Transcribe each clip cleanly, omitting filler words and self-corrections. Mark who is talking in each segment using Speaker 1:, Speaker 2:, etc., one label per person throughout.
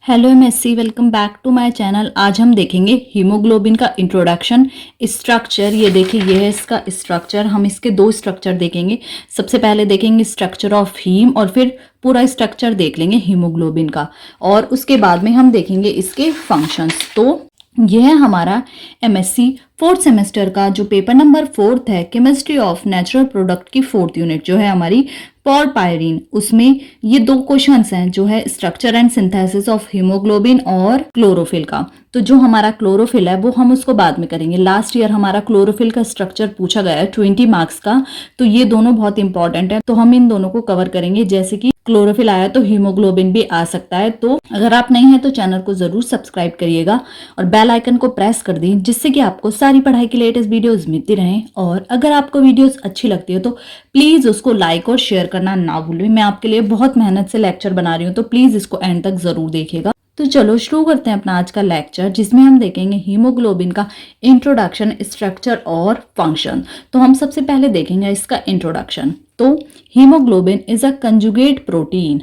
Speaker 1: Hello MSc, welcome back to my channel. आज हम देखेंगे हीमोग्लोबिन का इंट्रोडक्शन, स्ट्रक्चर। ये देखिए, ये है इसका स्ट्रक्चर। हम इसके दो स्ट्रक्चर देखेंगे। सबसे पहले देखेंगे स्ट्रक्चर ऑफ हीम और फिर पूरा स्ट्रक्चर देख लेंगे हीमोग्लोबिन का, और उसके बाद में हम देखेंगे इसके फंक्शंस। तो यह है हमारा एमएससी फोर्थ सेमेस्टर का जो पेपर नंबर 4 है, केमिस्ट्री ऑफ नेचुरल प्रोडक्ट की 4th यूनिट जो है हमारी पोरपायरिन। उसमें ये दो क्वेश्चंस हैं जो है structure and synthesis of haemoglobin और क्लोरोफिल का। तो जो हमारा क्लोरोफिल है वो हम उसको बाद में करेंगे। लास्ट ईयर हमारा क्लोरोफिल का स्ट्रक्चर पूछा गया है 20 मार्क्स का, तो ये दोनों बहुत इंपॉर्टेंट है, तो हम इन दोनों को कवर करेंगे। जैसे कि क्लोरोफिल आया तो हीमोग्लोबिन भी आ सकता है। तो अगर आप नहीं है तो चैनल को जरूर सब्सक्राइब करिएगा और बेल आइकन को प्रेस कर दें, जिससे कि आपको सारी पढ़ाई की लेटेस्ट वीडियोस मिलती रहें। और अगर आपको वीडियोस अच्छी लगती है तो प्लीज उसको लाइक और शेयर करना ना भूलें। मैं आपके लिए बहुत मेहनत से लेक्चर बना रही हूँ, तो प्लीज इसको एंड तक जरूर देखिएगा। तो चलो शुरू करते हैं अपना आज का लेक्चर, जिसमें हम देखेंगे हीमोग्लोबिन का इंट्रोडक्शन, स्ट्रक्चर और फंक्शन। तो हम सबसे पहले देखेंगे इसका इंट्रोडक्शन। तो haemoglobin is a conjugate protein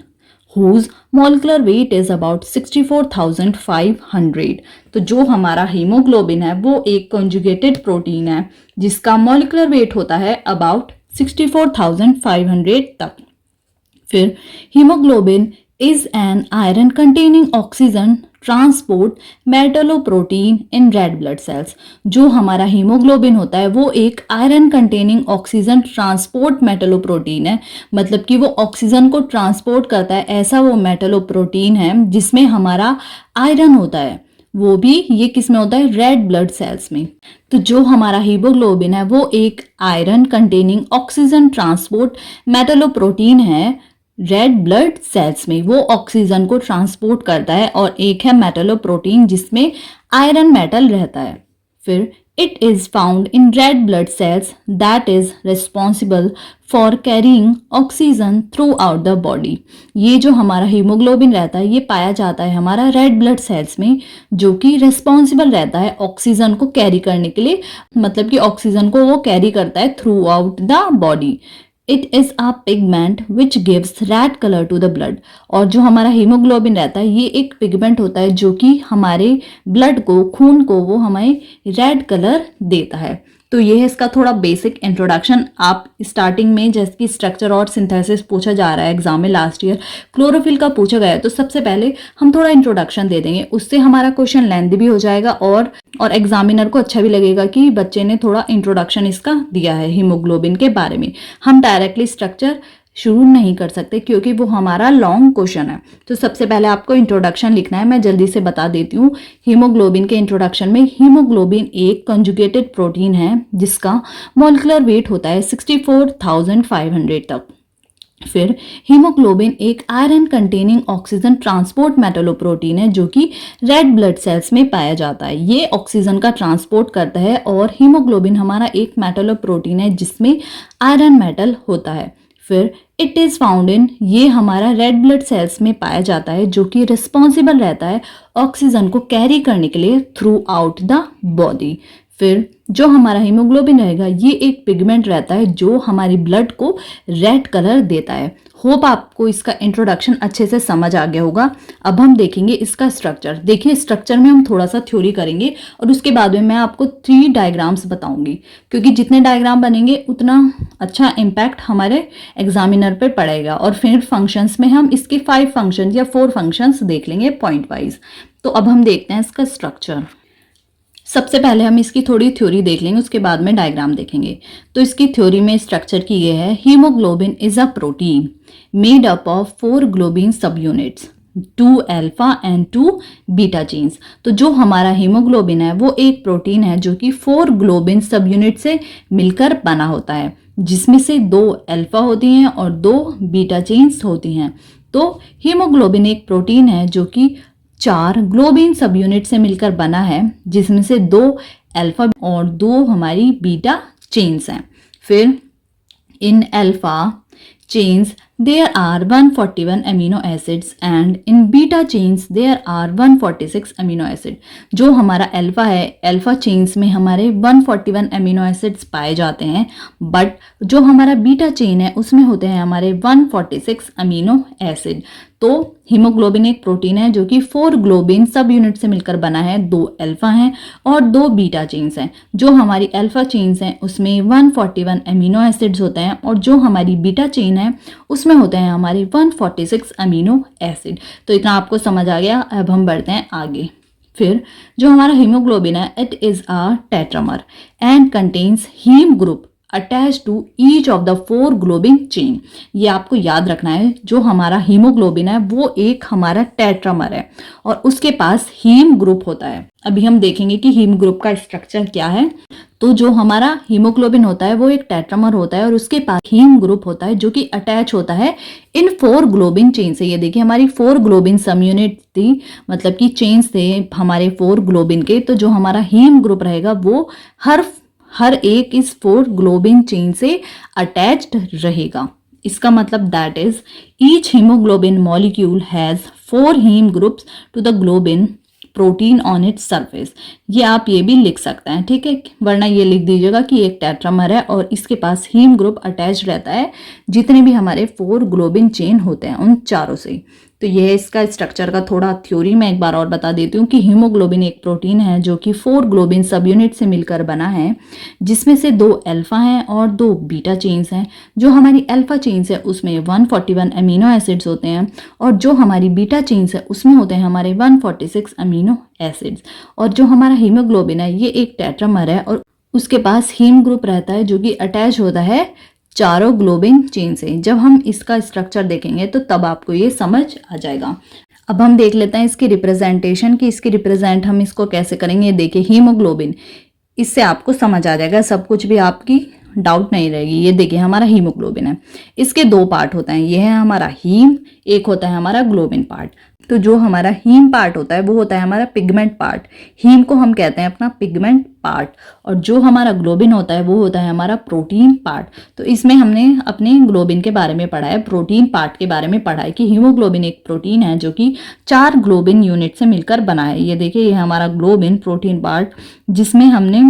Speaker 1: whose molecular weight is about 64,500। तो जो हमारा हीमोग्लोबिन है वो एक कंजुगेटेड प्रोटीन है जिसका मॉलिक्यूलर वेट होता है अबाउट 64,500 तक। फिर haemoglobin is an iron containing oxygen transport metalloprotein in red blood cells. जो हमारा हीमोग्लोबिन होता है वो एक iron containing oxygen transport metalloprotein है, मतलब कि वो ऑक्सीजन को ट्रांसपोर्ट करता है, ऐसा वो मेटलोप्रोटीन है जिसमें हमारा आयरन होता है। वो भी ये किस में होता है? रेड ब्लड सेल्स में। तो जो हमारा हीमोग्लोबिन है वो एक iron containing oxygen transport metalloprotein है रेड ब्लड सेल्स में। वो ऑक्सीजन को ट्रांसपोर्ट करता है, और एक है मेटलोप्रोटीन जिसमें आयरन मेटल रहता है। फिर it is found in red blood sales that is responsible for carrying oxygen through out the body. ये जो हमारा हीमोग्लोबिन रहता है ये पाया जाता है हमारा रेड ब्लड सेल्स में, जो कि रिस्पॉन्सिबल रहता है ऑक्सीजन को कैरी करने के लिए, मतलब कि ऑक्सीजन को वो कैरी करता है throughout the body. It is a pigment which gives red colour to the blood. और जो हमारा हीमोग्लोबिन रहता है ये एक पिगमेंट होता है जो कि हमारे ब्लड को, खून को, वो हमें रेड कलर देता है। तो ये है इसका थोड़ा बेसिक इंट्रोडक्शन। आप स्टार्टिंग में जैसे कि स्ट्रक्चर और सिंथेसिस पूछा जा रहा है एग्जाम में, लास्ट ईयर क्लोरोफिल का पूछा गया है, तो सबसे पहले हम थोड़ा इंट्रोडक्शन दे देंगे, उससे हमारा क्वेश्चन लेंथ भी हो जाएगा और एग्जामिनर को अच्छा भी लगेगा कि बच्चे ने थोड़ा इंट्रोडक्शन इसका दिया है हीमोग्लोबिन के बारे में। हम डायरेक्टली स्ट्रक्चर शुरू नहीं कर सकते क्योंकि वो हमारा लॉन्ग क्वेश्चन है। तो सबसे पहले आपको इंट्रोडक्शन लिखना है, मैं जल्दी से बता देती हूँ। हीमोग्लोबिन के इंट्रोडक्शन में हीमोग्लोबिन एक कंजुगेटेड प्रोटीन है जिसका मॉलिक्यूलर वेट होता है 64,500 तक। फिर हीमोग्लोबिन एक iron containing oxygen transport metalloprotein है जो कि रेड ब्लड सेल्स में पाया जाता है। ये ऑक्सीजन का ट्रांसपोर्ट करता है, और हीमोग्लोबिन हमारा एक मेटलोप्रोटीन है जिसमें आयरन मेटल होता है। फिर इट इज फाउंड इन, ये हमारा रेड ब्लड सेल्स में पाया जाता है जो कि रिस्पॉन्सिबल रहता है ऑक्सीजन को कैरी करने के लिए थ्रू आउट द बॉडी। फिर जो हमारा हीमोग्लोबिन रहेगा ये एक पिगमेंट रहता है जो हमारी ब्लड को रेड कलर देता है। होप आपको इसका इंट्रोडक्शन अच्छे से समझ आ गया होगा। अब हम देखेंगे इसका स्ट्रक्चर। देखिए, स्ट्रक्चर में हम थोड़ा सा थ्योरी करेंगे और उसके बाद में मैं आपको 3 डायग्राम्स बताऊंगी, क्योंकि जितने डायग्राम बनेंगे उतना अच्छा इम्पैक्ट हमारे एग्जामिनर पर पड़ेगा। और फिर फंक्शंस में हम इसके 5 फंक्शन या 4 फंक्शंस देख लेंगे पॉइंट वाइज। तो अब हम देखते हैं इसका स्ट्रक्चर। सबसे पहले हम इसकी थोड़ी थ्योरी देख लेंगे, उसके बाद में डायग्राम देखेंगे। तो इसकी थ्योरी में स्ट्रक्चर की ये है, haemoglobin is a protein made up of 4 globin subunits, 2 alpha and 2 beta chains. तो जो हमारा हीमोग्लोबिन है वो एक प्रोटीन है जो कि 4 ग्लोबिन सब यूनिट से मिलकर बना होता है, जिसमें से 2 अल्फा होती हैं और 2 बीटा चेन्स होती हैं। तो हीमोग्लोबिन एक प्रोटीन है जो कि 4 ग्लोबिन सब यूनिट से मिलकर बना है, जिसमें से 2 अल्फा और 2 हमारी बीटा चेन्स हैं। फिर इन alpha chains there are 141 amino acids and in beta chains there are 146 amino acid। जो हमारा अल्फा है, अल्फा चेन्स में हमारे 141 अमीनो एसिड्स पाए जाते हैं, बट जो हमारा बीटा चेन है उसमें होते हैं हमारे 146 अमीनो एसिड। तो हीमोग्लोबिन एक प्रोटीन है जो कि 4 ग्लोबिन सब यूनिट से मिलकर बना है, 2 अल्फा हैं और 2 बीटा चेन्स हैं। जो हमारी अल्फा चेन्स हैं उसमें 141 अमीनो एसिड्स होते हैं और जो हमारी बीटा चेन है उसमें होते हैं हमारे 146 अमीनो एसिड। तो इतना आपको समझ आ गया। अब हम बढ़ते हैं आगे। फिर जो हमारा हीमोग्लोबिन है, it is a tetramer and contains haem group attached to each of the 4 globin chain. ये आपको याद रखना है, जो हमारा हीमोग्लोबिन है वो एक हमारा टेट्रामर है और उसके पास हीम ग्रुप होता है। अभी हम देखेंगे कि हीम ग्रुप का स्ट्रक्चर क्या है। तो जो हमारा हीमोग्लोबिन होता है वो एक टेट्रामर होता है और उसके पास हीम ग्रुप होता है जो कि अटैच होता है इन 4 ग्लोबिन चेन से। ये देखिए हमारी 4 ग्लोबिन सब यूनिट थी, मतलब कि चेन्स थे हमारे 4 ग्लोबिन के। तो जो हमारा हीम ग्रुप रहेगा वो हर एक इस 4 ग्लोबिन चेन से अटैच्ड रहेगा। इसका मतलब that is each haemoglobin molecule has 4 haem groups to the globin protein on its surface. ये आप ये भी लिख सकते हैं, ठीक है, वरना ये लिख दीजिएगा कि एक टेट्रामर है और इसके पास हीम ग्रुप अटैच रहता है जितने भी हमारे 4 ग्लोबिन चेन होते हैं उन चारों से। तो ये इसका स्ट्रक्चर का थोड़ा थ्योरी मैं एक बार और बता देती हूँ कि हीमोग्लोबिन एक प्रोटीन है जो कि 4 ग्लोबिन सब यूनिट से मिलकर बना है, जिसमें से 2 अल्फा हैं और 2 बीटा चेन्स हैं। जो हमारी अल्फा चेन्स है उसमें 141 अमीनो एसिड्स होते हैं और जो हमारी बीटा चेन्स है उसमें होते हैं हमारे 146 अमीनो एसिड्स। और जो हमारा हीमोग्लोबिन है ये एक टेट्रामर है और उसके पास हीम ग्रुप रहता है जो कि अटैच होता है चारों ग्लोबिन चेन से। जब हम इसका स्ट्रक्चर देखेंगे तो तब आपको ये समझ आ जाएगा। अब हम देख लेते हैं इसकी रिप्रेजेंटेशन कि इसकी रिप्रेजेंट हम इसको कैसे करेंगे। देखिए हीमोग्लोबिन, इससे आपको समझ आ जाएगा, सब कुछ भी आपकी डाउट नहीं रहेगी। ये देखिए हमारा हीमोग्लोबिन है, इसके 2 पार्ट होते हैं, ये है हमारा हीम, एक होता है हमारा ग्लोबिन पार्ट। तो जो हमारा हीम पार्ट होता है वो होता है हमारा पिगमेंट पार्ट। हीम को हम कहते हैं अपना पिगमेंट पार्ट और जो हमारा ग्लोबिन होता है वो होता है हमारा प्रोटीन पार्ट। तो इसमें हमने अपने ग्लोबिन के बारे में पढ़ा है, प्रोटीन पार्ट के बारे में पढ़ा है कि हीमोग्लोबिन एक प्रोटीन है जो कि 4 ग्लोबिन यूनिट से मिलकर बना है। ये देखिए ये हमारा ग्लोबिन प्रोटीन पार्ट जिसमें हमने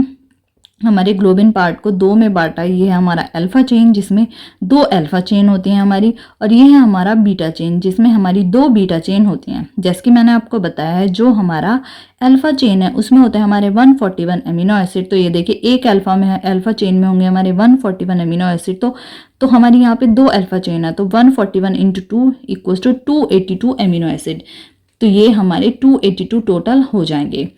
Speaker 1: हमारे ग्लोबिन पार्ट को 2 में बांटा। ये है हमारा अल्फा चेन जिसमें 2 अल्फा चेन होती हैं हमारी, और ये है हमारा बीटा चेन जिसमें हमारी 2 बीटा चेन होती हैं। जैसे कि मैंने आपको बताया है जो हमारा अल्फा चेन है उसमें होते हैं हमारे 141 अमीनो एसिड। तो ये देखिए एक अल्फा में है, अल्फा चेन में होंगे हमारे 141 अमीनो एसिड। तो हमारी यहाँ पे 2 अल्फा चेन है तो 141 into 2 equals to 282 amino acid. तो ये हमारे 282 टोटल हो जाएंगे।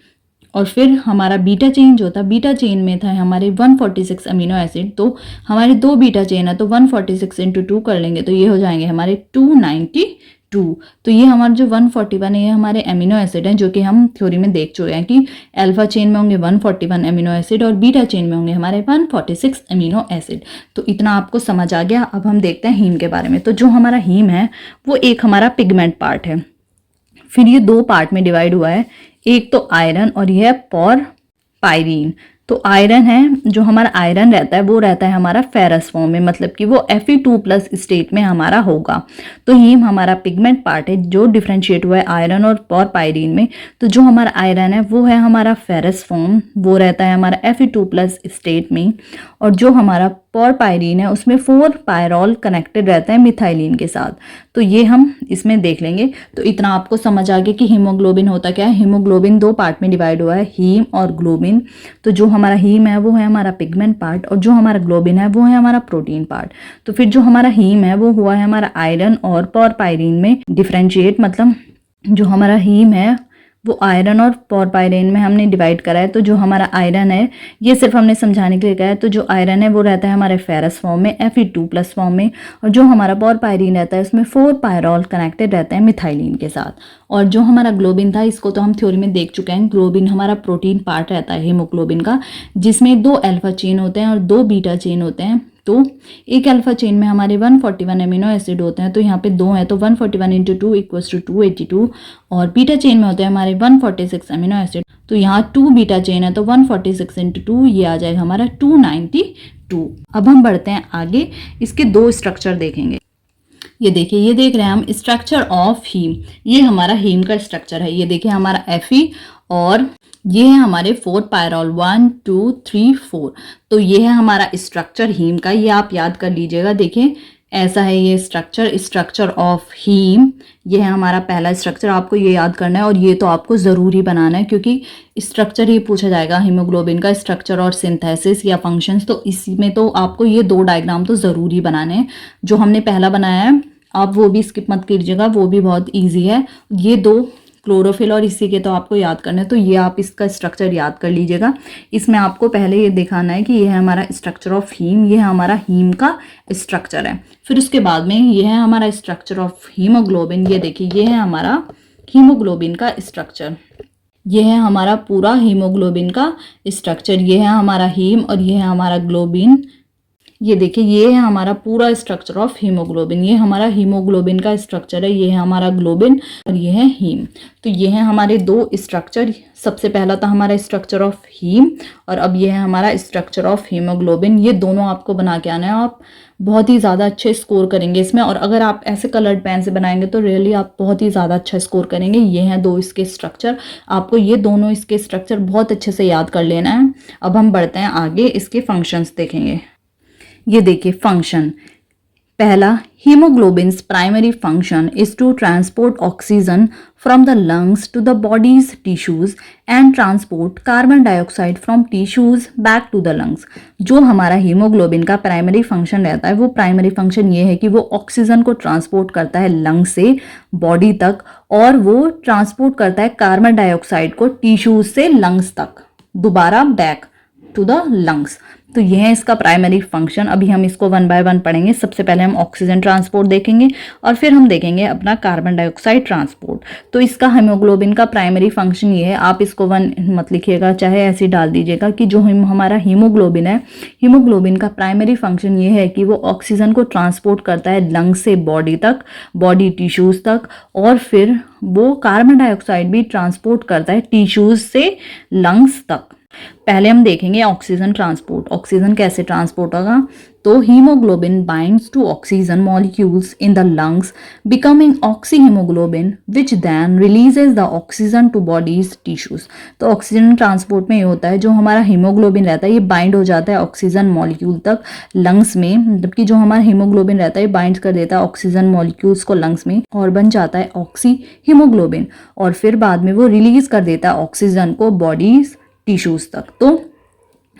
Speaker 1: और फिर हमारा बीटा चेन जो था, बीटा चेन में था हमारे 146 अमीनो एसिड। तो हमारे 2 बीटा चेन है तो 146 इंटू 2 कर लेंगे तो ये हो जाएंगे हमारे 292। तो ये हमारा जो 141 है ये हमारे अमीनो एसिड हैं जो कि हम थ्योरी में देख चुके हैं कि अल्फा चेन में होंगे 141 अमीनो एसिड और बीटा चेन में होंगे हमारे 146 अमीनो एसिड। तो इतना आपको समझ आ गया। अब हम देखते हैं हीम के बारे में। तो जो हमारा हीम है वो एक हमारा पिगमेंट पार्ट है। फिर ये 2 पार्ट में डिवाइड हुआ है, एक तो आयरन और यह पोरपाइरीन। तो आयरन है, जो हमारा आयरन रहता है वो रहता है हमारा फेरस फॉर्म में, मतलब कि वो Fe2+ स्टेट में हमारा होगा। तो हीम हमारा पिगमेंट पार्ट है जो डिफ्रेंशिएट हुआ है आयरन और पोरपाइरीन में। तो जो हमारा आयरन है वो है हमारा फेरस फॉर्म, वो रहता है हमारा Fe2+ स्टेट में। और जो हमारा पोरपाइरीन है उसमें 4 पायरॉल कनेक्टेड रहता है मिथाइलिन के साथ। तो ये हम इसमें देख लेंगे। तो इतना आपको समझ आ गया कि हीमोग्लोबिन होता क्या है। हीमोग्लोबिन 2 पार्ट में डिवाइड हुआ है, हीम और ग्लोबिन। तो जो हमारा हीम है वो है हमारा पिगमेंट पार्ट और जो हमारा ग्लोबिन है वो है हमारा प्रोटीन पार्ट। तो फिर जो हमारा हीम है वो हुआ है हमारा आयरन और पोरपाइरीन में डिफरेंशिएट, मतलब जो हमारा हीम है वो आयरन और पोरपाइरीन में हमने डिवाइड करा है। तो जो हमारा आयरन है ये सिर्फ हमने समझाने के लिए कहा है। तो जो आयरन है वो रहता है हमारे फेरस फॉर्म में Fe2+ फॉर्म में, और जो हमारा पोरपाइरीन रहता है उसमें 4 पायरॉल कनेक्टेड रहते हैं मिथाइलिन के साथ। और जो हमारा ग्लोबिन था इसको तो हम थ्योरी में देख चुके हैं। ग्लोबिन हमारा प्रोटीन पार्ट रहता है हीमोग्लोबिन का, जिसमें 2 अल्फा चेन होते हैं और 2 बीटा चेन होते हैं। तो एक अल्फा चेन में हमारे 141 अमीनो एसिड होते हैं, तो यहाँ पे 2 है तो 141 इंटू 2 इक्वल्स टू 282। और बीटा चेन में होते हैं हमारे 146 अमीनो एसिड, तो यहाँ 2 बीटा चेन है तो 146 इंटू 2 ये आ जाएगा हमारा 292। अब हम बढ़ते हैं आगे, इसके 2 स्ट्रक्चर देखेंगे। ये देखिए, ये देख रहे हैं हम स्ट्रक्चर ऑफ हीम। ये हमारा हीम का स्ट्रक्चर है। ये देखिए हमारा Fe और ये है हमारे 4 पायरॉल 1 2 3 4। तो ये है हमारा स्ट्रक्चर हीम का, ये आप याद कर लीजिएगा। देखिए ऐसा है ये स्ट्रक्चर ऑफ हीम। ये है हमारा पहला स्ट्रक्चर, आपको ये याद करना है और ये तो आपको ज़रूरी बनाना है क्योंकि स्ट्रक्चर ही पूछा जाएगा हीमोग्लोबिन का, स्ट्रक्चर और सिंथेसिस या फंक्शंस। तो इसमें तो आपको ये 2 डायग्राम तो ज़रूरी बनाने हैं। जो हमने पहला बनाया है आप वो भी स्किप मत कीजिएगा, वो भी बहुत ईजी है। ये 2 क्लोरोफिल और इसी के तो आपको याद करना है, तो ये आप इसका स्ट्रक्चर याद कर लीजिएगा। इसमें आपको पहले ये दिखाना है कि ये है हमारा स्ट्रक्चर ऑफ हीम, ये है हमारा हीम का स्ट्रक्चर है। फिर उसके बाद में ये है हमारा स्ट्रक्चर ऑफ हीमोग्लोबिन। ये देखिए ये है हमारा हीमोग्लोबिन का स्ट्रक्चर, ये है हमारा पूरा हीमोग्लोबिन का स्ट्रक्चर। ये है हमारा हीम और ये है हमारा ग्लोबिन। ये देखिए ये है हमारा पूरा स्ट्रक्चर ऑफ हीमोग्लोबिन, ये हमारा हीमोग्लोबिन का स्ट्रक्चर है, ये है हमारा ग्लोबिन और ये है हीम। तो ये है हमारे 2 स्ट्रक्चर। सबसे पहला था हमारा स्ट्रक्चर ऑफ हीम और अब ये है हमारा स्ट्रक्चर ऑफ हीमोग्लोबिन। ये दोनों आपको बना के आना है, आप बहुत ही ज़्यादा अच्छे स्कोर करेंगे इसमें। और अगर आप ऐसे कलर्ड पेन से बनाएंगे तो रियली आप बहुत ही ज़्यादा अच्छा स्कोर करेंगे। ये हैं 2 इसके स्ट्रक्चर, आपको ये दोनों इसके स्ट्रक्चर बहुत अच्छे से याद कर लेना है। अब हम बढ़ते हैं आगे, इसके फंक्शंस देखेंगे। ये देखिए फंक्शन, पहला haemoglobin's primary function is to transport oxygen from the lungs to the body's tissues and transport carbon dioxide from tissues back to the lungs. जो हमारा हीमोग्लोबिन का प्राइमरी फंक्शन रहता है, वो प्राइमरी फंक्शन ये है कि वो ऑक्सीजन को ट्रांसपोर्ट करता है लंग से बॉडी तक और वो ट्रांसपोर्ट करता है कार्बन डाइऑक्साइड को टिश्यूज से लंग्स तक, दोबारा बैक टू द लंग्स। तो यह है इसका प्राइमरी फंक्शन। अभी हम इसको 1 बाय 1 पढ़ेंगे। सबसे पहले हम ऑक्सीजन ट्रांसपोर्ट देखेंगे और फिर हम देखेंगे अपना कार्बन डाइऑक्साइड ट्रांसपोर्ट। तो इसका हीमोग्लोबिन का प्राइमरी फंक्शन ये है, आप इसको 1 मत लिखिएगा, चाहे ऐसे डाल दीजिएगा कि जो हमारा हीमोग्लोबिन है, हीमोग्लोबिन का प्राइमरी फंक्शन ये है कि वो ऑक्सीजन को ट्रांसपोर्ट करता है लंग से बॉडी तक, बॉडी टिश्यूज तक, और फिर वो कार्बन डाइऑक्साइड भी ट्रांसपोर्ट करता है टिश्यूज से लंग्स तक। पहले हम देखेंगे ऑक्सीजन ट्रांसपोर्ट। ऑक्सीजन कैसे ट्रांसपोर्ट होगा? तो haemoglobin binds to oxygen molecules in the lungs becoming oxyhaemoglobin which then releases the oxygen to body's tissues. तो ऑक्सीजन ट्रांसपोर्ट में ये होता है, जो हमारा हीमोग्लोबिन रहता है ये बाइंड हो जाता है ऑक्सीजन मॉलिक्यूल तक लंग्स में, जबकि जो हमारा हीमोग्लोबिन रहता है बाइंड कर देता है ऑक्सीजन मॉलिक्यूल्स को लंग्स में और बन जाता है ऑक्सीहीमोग्लोबिन, और फिर बाद में वो रिलीज कर देता है ऑक्सीजन को बॉडीज टिश्यूज तक। तो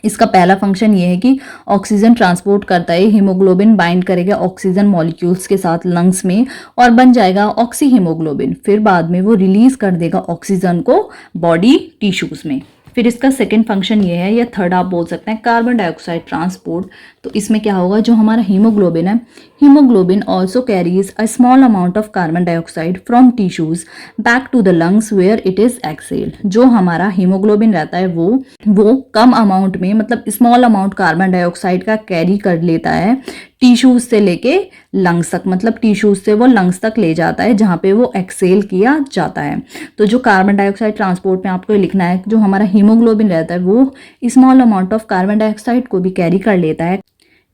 Speaker 1: इसका पहला फंक्शन ये है कि ऑक्सीजन ट्रांसपोर्ट करता है, हीमोग्लोबिन बाइंड करेगा ऑक्सीजन मॉलिक्यूल्स के साथ लंग्स में और बन जाएगा ऑक्सीहीमोग्लोबिन, फिर बाद में वो रिलीज कर देगा ऑक्सीजन को बॉडी टिश्यूज में। फिर इसका सेकंड फंक्शन ये है, या थर्ड आप बोल सकते हैं, कार्बन डाइऑक्साइड ट्रांसपोर्ट। तो इसमें क्या होगा, जो हमारा हीमोग्लोबिन है, haemoglobin also carries a small amount of carbon dioxide from tissues back to the lungs where it is exhaled. जो हमारा हीमोग्लोबिन रहता है वो कम अमाउंट में, मतलब स्मॉल अमाउंट कार्बन डाइऑक्साइड का कैरी कर लेता है टिश्यूज से लेके लंग्स तक, मतलब टिश्यूज से वो लंग्स तक ले जाता है जहाँ पे वो एक्सेल किया जाता है। तो जो कार्बन डाइऑक्साइड ट्रांसपोर्ट में आपको लिखना है, जो हमारा हीमोग्लोबिन रहता है वो small amount of carbon dioxide को भी कैरी कर लेता है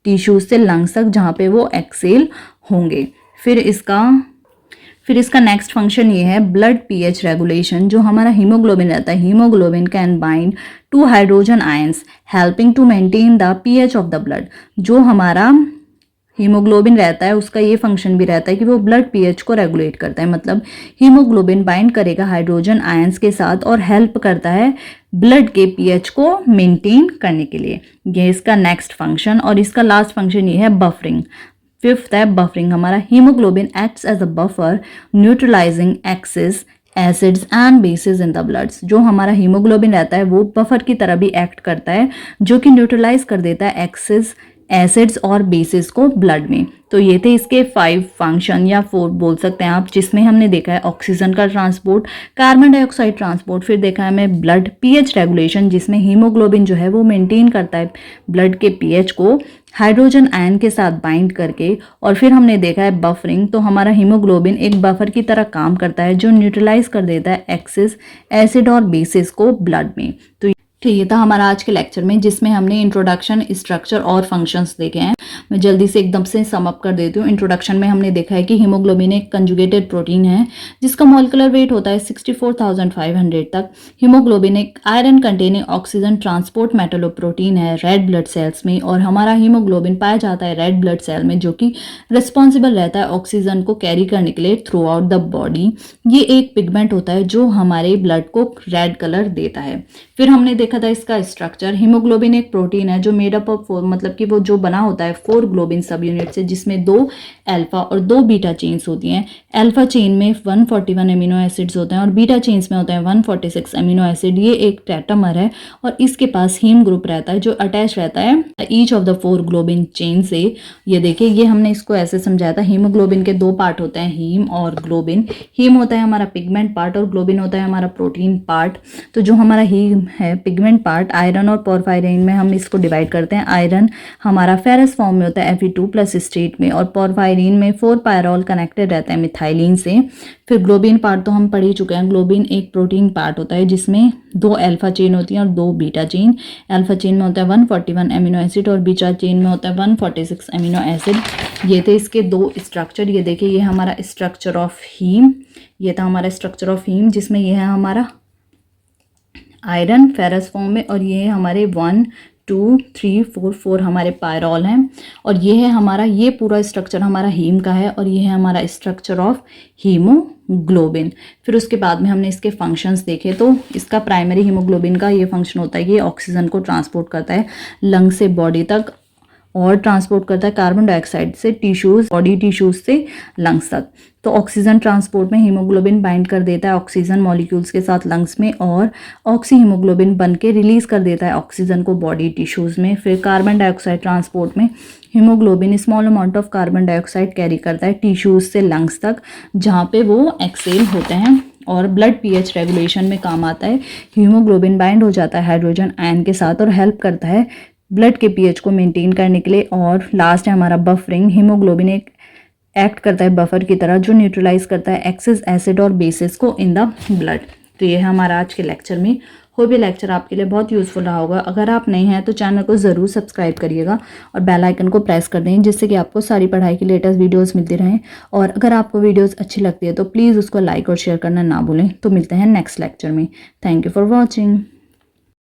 Speaker 1: टिश्यूज से लंग्स तक जहाँ पे वो एक्सेल होंगे। फिर इसका नेक्स्ट फंक्शन ये है ब्लड पीएच रेगुलेशन। जो हमारा हीमोग्लोबिन रहता है, haemoglobin can bind to hydrogen ions helping to maintain the pH of the blood. जो हमारा हीमोग्लोबिन रहता है उसका ये फंक्शन भी रहता है कि वो ब्लड पीएच को रेगुलेट करता है, मतलब हीमोग्लोबिन बाइंड करेगा हाइड्रोजन आयंस के साथ और हेल्प करता है ब्लड के पीएच को मेंटेन करने के लिए। ये इसका नेक्स्ट फंक्शन। और इसका लास्ट फंक्शन ये है बफरिंग। फिफ्थ है बफरिंग। हमारा haemoglobin acts as a buffer neutralising excess acids and bases in the bloods. जो हमारा हीमोग्लोबिन रहता है वो बफर की तरह भी एक्ट करता है, जो कि न्यूट्रलाइज कर देता है एक्सेस एसिड्स और बेसिस को ब्लड में। तो ये थे इसके 5 फंक्शन या 4 बोल सकते हैं आप, जिसमें हमने देखा है ऑक्सीजन का ट्रांसपोर्ट, कार्बन डाइऑक्साइड ट्रांसपोर्ट, फिर देखा है हमें ब्लड पीएच रेगुलेशन जिसमें हीमोग्लोबिन जो है वो मेंटेन करता है ब्लड के पीएच को हाइड्रोजन आयन के साथ बाइंड करके, और फिर हमने देखा है बफरिंग। तो हमारा हीमोग्लोबिन एक बफर की तरह काम करता है जो न्यूट्रलाइज कर देता है एक्सेस एसिड और बेसिस को ब्लड में। तो तो ये था हमारा आज के लेक्चर में, जिसमें हमने इंट्रोडक्शन, स्ट्रक्चर और फंक्शंस देखे हैं। मैं जल्दी से एकदम से सम अप कर देती हूँ। इंट्रोडक्शन में हमने देखा है कि हीमोग्लोबिन एक कंजुगेटेड प्रोटीन है जिसका मॉलिक्यूलर वेट होता है 64,500 तक। हीमोग्लोबिन एक iron containing oxygen transport metalloprotein है रेड ब्लड सेल्स में, और हमारा हीमोग्लोबिन पाया जाता है रेड ब्लड सेल में, जो कि रिस्पॉन्सिबल रहता है ऑक्सीजन को कैरी करने के लिए थ्रू आउट द बॉडी। ये एक पिगमेंट होता है जो हमारे ब्लड को रेड कलर देता है। फिर हमने देखा था इसका स्ट्रक्चर। हीमोग्लोबिन एक प्रोटीन है जो मेड अप ऑफ 4, मतलब कि वो जो बना होता है 4 ग्लोबिन सब यूनिट से, जिसमें 2 अल्फा और 2 बीटा चेन्स होती हैं। अल्फा चेन में 141 अमीनो एसिड्स होते हैं और बीटा चेन्स में होते हैं 146 अमीनो एसिड। ये एक टेट्रामर है और इसके पास हीम ग्रुप रहता है जो अटैच रहता है each of the 4 globin chain से। ये देखिए, ये हमने इसको ऐसे समझाया था। हीमोग्लोबिन के 2 पार्ट होते हैं, हीम और ग्लोबिन। हीम होता है हमारा पिगमेंट पार्ट और ग्लोबिन होता है हमारा प्रोटीन पार्ट। तो जो हमारा हीम है पिगमेंट पार्ट, आयरन और पोरफायरिन में हम इसको डिवाइड करते हैं। आयरन हमारा फेरस फॉर्म में होता है Fe2+ स्टेट में, और पोरफायरिन में 4 पायरॉल कनेक्टेड रहता है मिथाइलिन से। फिर ग्लोबिन पार्ट तो हम पढ़ ही चुके हैं। ग्लोबिन एक प्रोटीन पार्ट होता है जिसमें 2 अल्फा चेन होती हैं और 2 बीटा चेन। अल्फा चेन में होता है 141 अमीनो एसिड और बीटा चेन में होता है 146 अमीनो एसिड। ये थे इसके 2 स्ट्रक्चर। ये देखिए, ये हमारा स्ट्रक्चर ऑफ हीम, ये था हमारा स्ट्रक्चर ऑफ हीम, जिसमें ये है हमारा आयरन फेरस फॉर्म में, और ये है हमारे 1 2 3 4 हमारे पायरॉल हैं। और ये है हमारा, ये पूरा स्ट्रक्चर हमारा हीम का है, और ये है हमारा स्ट्रक्चर ऑफ हीमोग्लोबिन। फिर उसके बाद में हमने इसके फंक्शंस देखे। तो इसका प्राइमरी हीमोग्लोबिन का ये फंक्शन होता है कि ये ऑक्सीजन को ट्रांसपोर्ट करता है लंग से बॉडी तक, और ट्रांसपोर्ट करता है कार्बन डाइऑक्साइड से टिश्यूज, बॉडी टिश्यूज से लंग्स तक। तो ऑक्सीजन ट्रांसपोर्ट में हीमोग्लोबिन बाइंड कर देता है ऑक्सीजन मॉलिक्यूल्स के साथ लंग्स में, और ऑक्सी हीमोग्लोबिन बन के रिलीज कर देता है ऑक्सीजन को बॉडी टिश्यूज में। फिर कार्बन डाइऑक्साइड ट्रांसपोर्ट में haemoglobin small amount of carbon dioxide carry करता है टिश्यूज से लंग्स तक, जहाँ पे वो एक्सेल होते हैं। और ब्लड पीएच रेगुलेशन में काम आता है। हीमोग्लोबिन बाइंड हो जाता है हाइड्रोजन आयन के साथ और हेल्प करता है ब्लड के पीएच को मेंटेन करने के लिए। और लास्ट है हमारा बफरिंग। हीमोग्लोबिन एक एक्ट करता है बफर की तरह, जो न्यूट्रलाइज करता है एक्सेस एसिड और बेसिस को इन द ब्लड। तो ये है हमारा आज के लेक्चर में। होप ये लेक्चर आपके लिए बहुत यूजफुल रहा होगा। अगर आप नए हैं तो चैनल को ज़रूर सब्सक्राइब करिएगा और बेल आइकन को प्रेस कर दें, जिससे कि आपको सारी पढ़ाई की लेटेस्ट वीडियोस मिलती रहें। और अगर आपको वीडियोस अच्छी लगती है तो प्लीज़ उसको लाइक और शेयर करना ना भूलें। तो मिलते हैं नेक्स्ट लेक्चर में। Thank you for watching.